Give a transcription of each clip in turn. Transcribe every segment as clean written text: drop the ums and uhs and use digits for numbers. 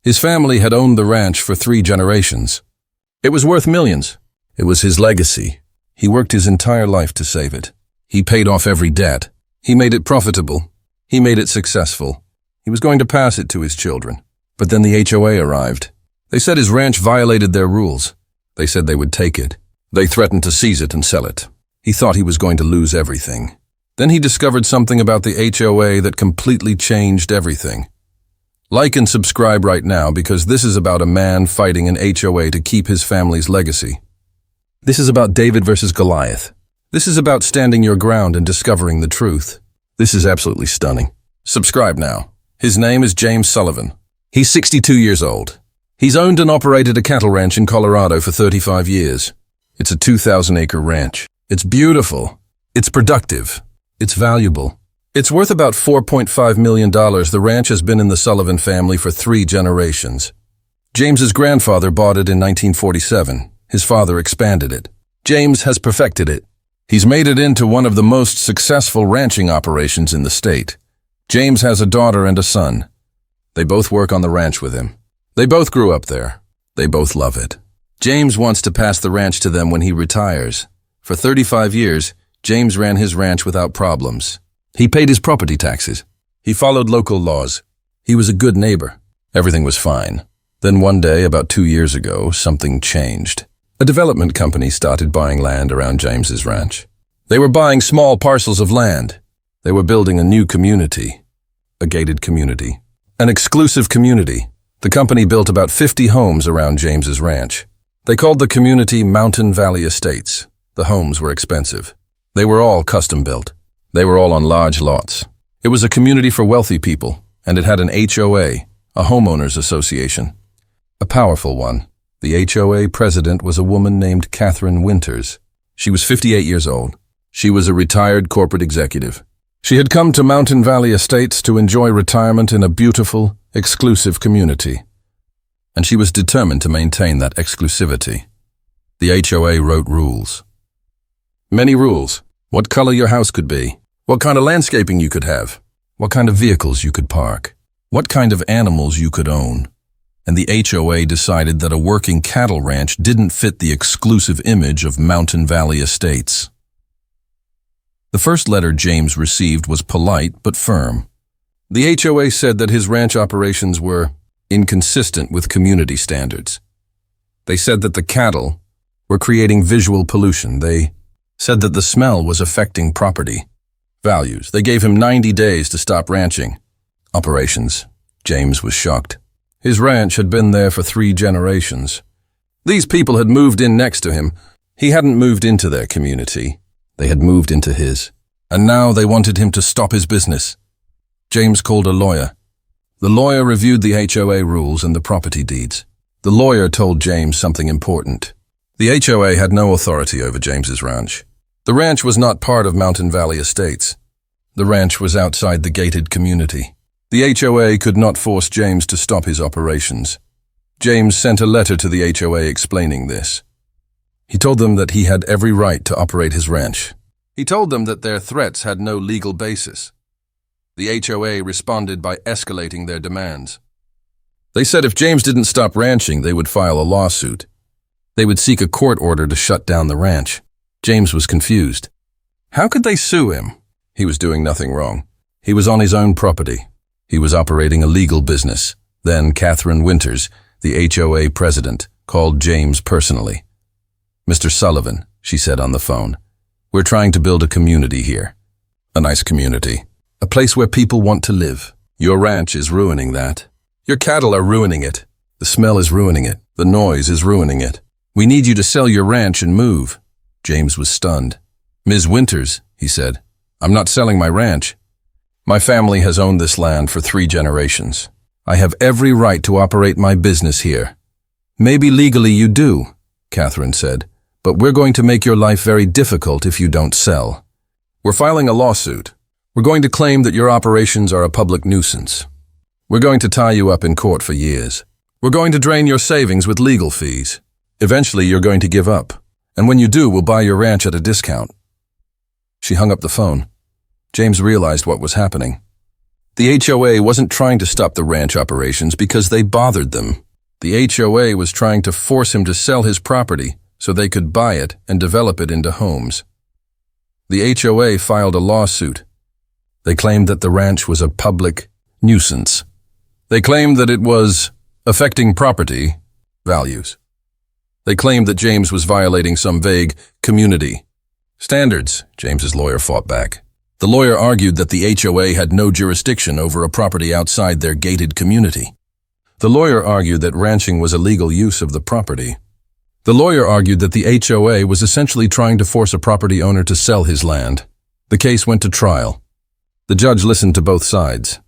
His family had owned the ranch for 3 generations. It was worth millions. It was his legacy. He worked his entire life to save it. He paid off every debt. He made it profitable. He made it successful. He was going to pass it to his children. But then the HOA arrived. They said his ranch violated their rules. They said they would take it. They threatened to seize it and sell it. He thought he was going to lose everything. Then he discovered something about the HOA that completely changed everything. Like and subscribe right now, because this is about a man fighting an HOA to keep his family's legacy. This is about David versus Goliath. This is about standing your ground and discovering the truth. This is absolutely stunning. Subscribe now. His name is James Sullivan. He's 62 years old. He's owned and operated a cattle ranch in Colorado for 35 years. It's a 2,000-acre ranch. It's beautiful. It's productive. It's valuable. It's worth about $4.5 million. The ranch has been in the Sullivan family for 3 generations. James's grandfather bought it in 1947. His father expanded it. James has perfected it. He's made it into one of the most successful ranching operations in the state. James has a daughter and a son. They both work on the ranch with him. They both grew up there. They both love it. James wants to pass the ranch to them when he retires. For 35 years, James ran his ranch without problems. He paid his property taxes. He followed local laws. He was a good neighbor. Everything was fine. Then one day, about 2 years ago, something changed. A development company started buying land around James's ranch. They were buying small parcels of land. They were building a new community, a gated community, an exclusive community. The company built about 50 homes around James's ranch. They called the community Mountain Valley Estates. The homes were expensive. They were all custom built. They were all on large lots. It was a community for wealthy people, and it had an HOA, a homeowners association. A powerful one. The HOA president was a woman named Catherine Winters. She was 58 years old. She was a retired corporate executive. She had come to Mountain Valley Estates to enjoy retirement in a beautiful, exclusive community. And she was determined to maintain that exclusivity. The HOA wrote rules. Many rules. What color your house could be. What kind of landscaping you could have. What kind of vehicles you could park. What kind of animals you could own. And the HOA decided that a working cattle ranch didn't fit the exclusive image of Mountain Valley Estates. The first letter James received was polite but firm. The HOA said that his ranch operations were inconsistent with community standards. They said that the cattle were creating visual pollution. They said that the smell was affecting property values. They gave him 90 days to stop ranching operations. James was shocked. His ranch had been there for 3 generations. These people had moved in next to him. He hadn't moved into their community. They had moved into his. And now they wanted him to stop his business. James called a lawyer. The lawyer reviewed the HOA rules and the property deeds. The lawyer told James something important. The HOA had no authority over James's ranch. The ranch was not part of Mountain Valley Estates. The ranch was outside the gated community. The HOA could not force James to stop his operations. James sent a letter to the HOA explaining this. He told them that he had every right to operate his ranch. He told them that their threats had no legal basis. The HOA responded by escalating their demands. They said if James didn't stop ranching, they would file a lawsuit. They would seek a court order to shut down the ranch. James was confused. How could they sue him? He was doing nothing wrong. He was on his own property. He was operating a legal business. Then Catherine Winters, the HOA president, called James personally. "Mr. Sullivan," she said on the phone, "we're trying to build a community here. A nice community. A place where people want to live. Your ranch is ruining that. Your cattle are ruining it. The smell is ruining it. The noise is ruining it. We need you to sell your ranch and move." James was stunned. "Ms. Winters," he said, "I'm not selling my ranch. My family has owned this land for 3 generations. I have every right to operate my business here." "Maybe legally you do," Catherine said, "but we're going to make your life very difficult if you don't sell. We're filing a lawsuit. We're going to claim that your operations are a public nuisance. We're going to tie you up in court for years. We're going to drain your savings with legal fees. Eventually, you're going to give up. And when you do, we'll buy your ranch at a discount." She hung up the phone. James realized what was happening. The HOA wasn't trying to stop the ranch operations because they bothered them. The HOA was trying to force him to sell his property so they could buy it and develop it into homes. The HOA filed a lawsuit. They claimed that the ranch was a public nuisance. They claimed that it was affecting property values. They claimed that James was violating some vague community standards. James's lawyer fought back. The lawyer argued that the HOA had no jurisdiction over a property outside their gated community. The lawyer argued that ranching was a legal use of the property. The lawyer argued that the HOA was essentially trying to force a property owner to sell his land. The case went to trial. The judge listened to both sides.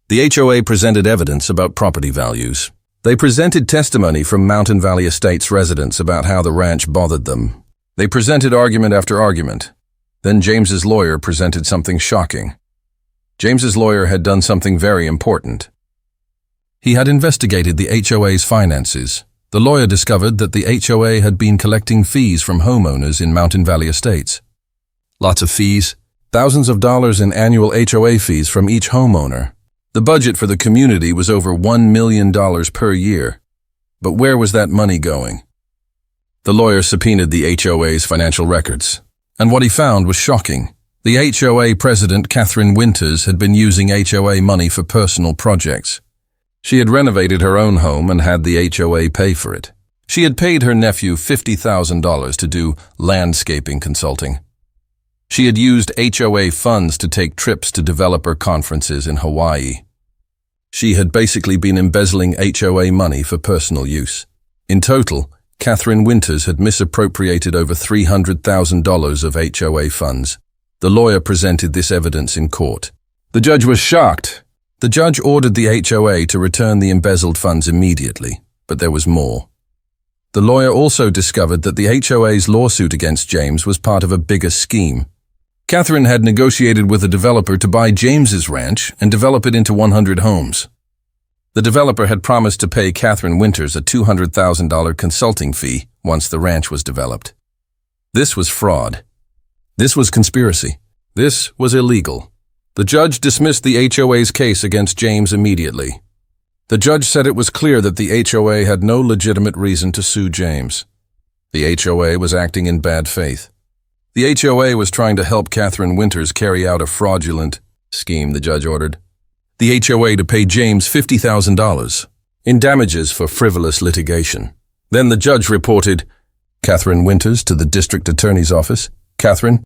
The HOA presented evidence about property values. They presented testimony from Mountain Valley Estates residents about how the ranch bothered them. They presented argument after argument. Then James's lawyer presented something shocking. James's lawyer had done something very important. He had investigated the HOA's finances. The lawyer discovered that the HOA had been collecting fees from homeowners in Mountain Valley Estates. Lots of fees, thousands of dollars in annual HOA fees from each homeowner. The budget for the community was over $1 million per year. But where was that money going? The lawyer subpoenaed the HOA's financial records, and what he found was shocking. The HOA president, Catherine Winters, had been using HOA money for personal projects. She had renovated her own home and had the HOA pay for it. She had paid her nephew $50,000 to do landscaping consulting. She had used HOA funds to take trips to developer conferences in Hawaii. She had basically been embezzling HOA money for personal use. In total, Catherine Winters had misappropriated over $300,000 of HOA funds. The lawyer presented this evidence in court. The judge was shocked. The judge ordered the HOA to return the embezzled funds immediately, but there was more. The lawyer also discovered that the HOA's lawsuit against James was part of a bigger scheme. Catherine had negotiated with a developer to buy James's ranch and develop it into 100 homes. The developer had promised to pay Catherine Winters a $200,000 consulting fee once the ranch was developed. This was fraud. This was conspiracy. This was illegal. The judge dismissed the HOA's case against James immediately. The judge said it was clear that the HOA had no legitimate reason to sue James. The HOA was acting in bad faith. The HOA was trying to help Catherine Winters carry out a fraudulent scheme, the judge ordered. The HOA to pay James $50,000 in damages for frivolous litigation. Then the judge reported Catherine Winters to the district attorney's office. Catherine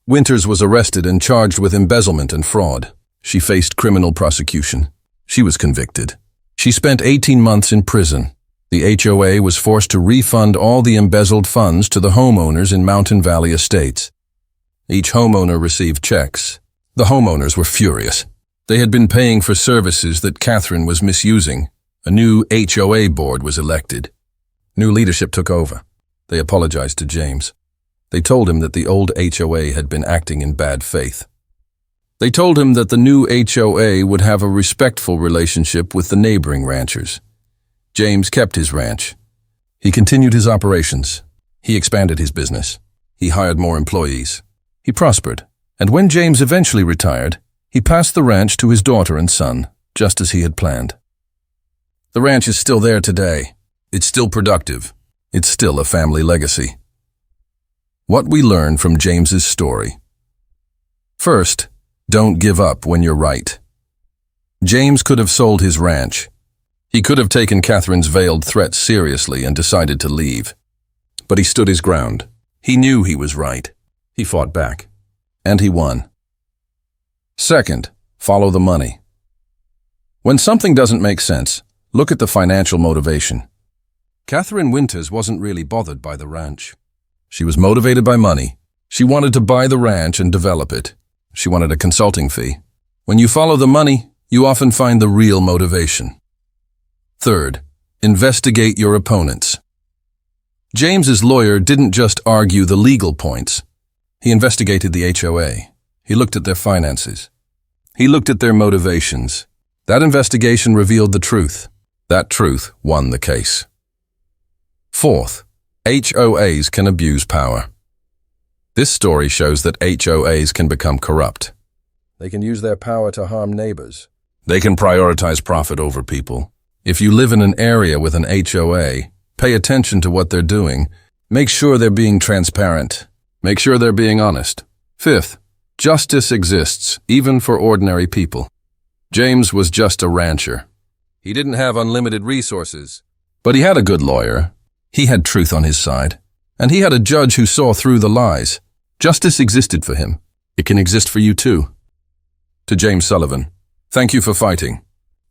Winters was arrested and charged with embezzlement and fraud. She faced criminal prosecution. She was convicted. She spent 18 months in prison. The HOA was forced to refund all the embezzled funds to the homeowners in Mountain Valley Estates. Each homeowner received checks. The homeowners were furious. They had been paying for services that Catherine was misusing. A new HOA board was elected. New leadership took over. They apologized to James. They told him that the old HOA had been acting in bad faith. They told him that the new HOA would have a respectful relationship with the neighboring ranchers. James kept his ranch. He continued his operations. He expanded his business. He hired more employees. He prospered. And when James eventually retired, he passed the ranch to his daughter and son, just as he had planned. The ranch is still there today. It's still productive. It's still a family legacy. What we learn from James's story. First, don't give up when you're right. James could have sold his ranch. He could have taken Catherine's veiled threats seriously and decided to leave. But he stood his ground. He knew he was right. He fought back. And he won. Second, follow the money. When something doesn't make sense, look at the financial motivation. Catherine Winters wasn't really bothered by the ranch. She was motivated by money. She wanted to buy the ranch and develop it. She wanted a consulting fee. When you follow the money, you often find the real motivation. Third, investigate your opponents. James's lawyer didn't just argue the legal points. He investigated the HOA. He looked at their finances. He looked at their motivations. That investigation revealed the truth. That truth won the case. Fourth, HOAs can abuse power. This story shows that HOAs can become corrupt. They can use their power to harm neighbors, They can prioritize profit over people. If you live in an area with an HOA, pay attention to what they're doing. Make sure they're being transparent. Make sure they're being honest. Fifth, justice exists, even for ordinary people. James was just a rancher. He didn't have unlimited resources, but he had a good lawyer. He had truth on his side, and he had a judge who saw through the lies. Justice existed for him. It can exist for you too. To James Sullivan, thank you for fighting.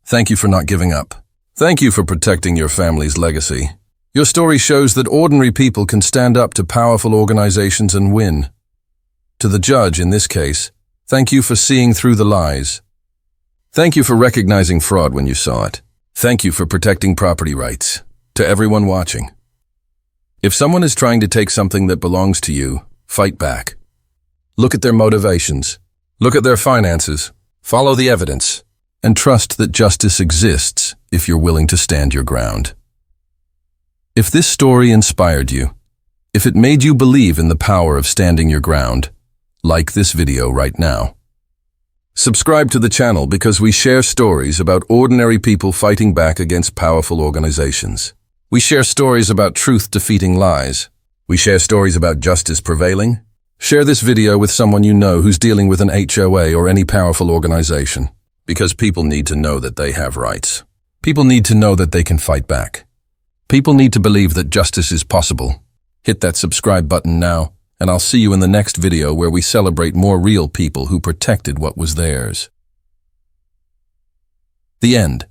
Thank you for not giving up. Thank you for protecting your family's legacy. Your story shows that ordinary people can stand up to powerful organizations and win. To the judge in this case, thank you for seeing through the lies. Thank you for recognizing fraud when you saw it. Thank you for protecting property rights. To everyone watching, if someone is trying to take something that belongs to you, fight back. Look at their motivations. Look at their finances. Follow the evidence. And trust that justice exists if you're willing to stand your ground. If this story inspired you, if it made you believe in the power of standing your ground, like this video right now. Subscribe to the channel because we share stories about ordinary people fighting back against powerful organizations. We share stories about truth defeating lies. We share stories about justice prevailing. Share this video with someone you know who's dealing with an HOA or any powerful organization, because people need to know that they have rights. People need to know that they can fight back. People need to believe that justice is possible. Hit that subscribe button now, and I'll see you in the next video where we celebrate more real people who protected what was theirs. The end.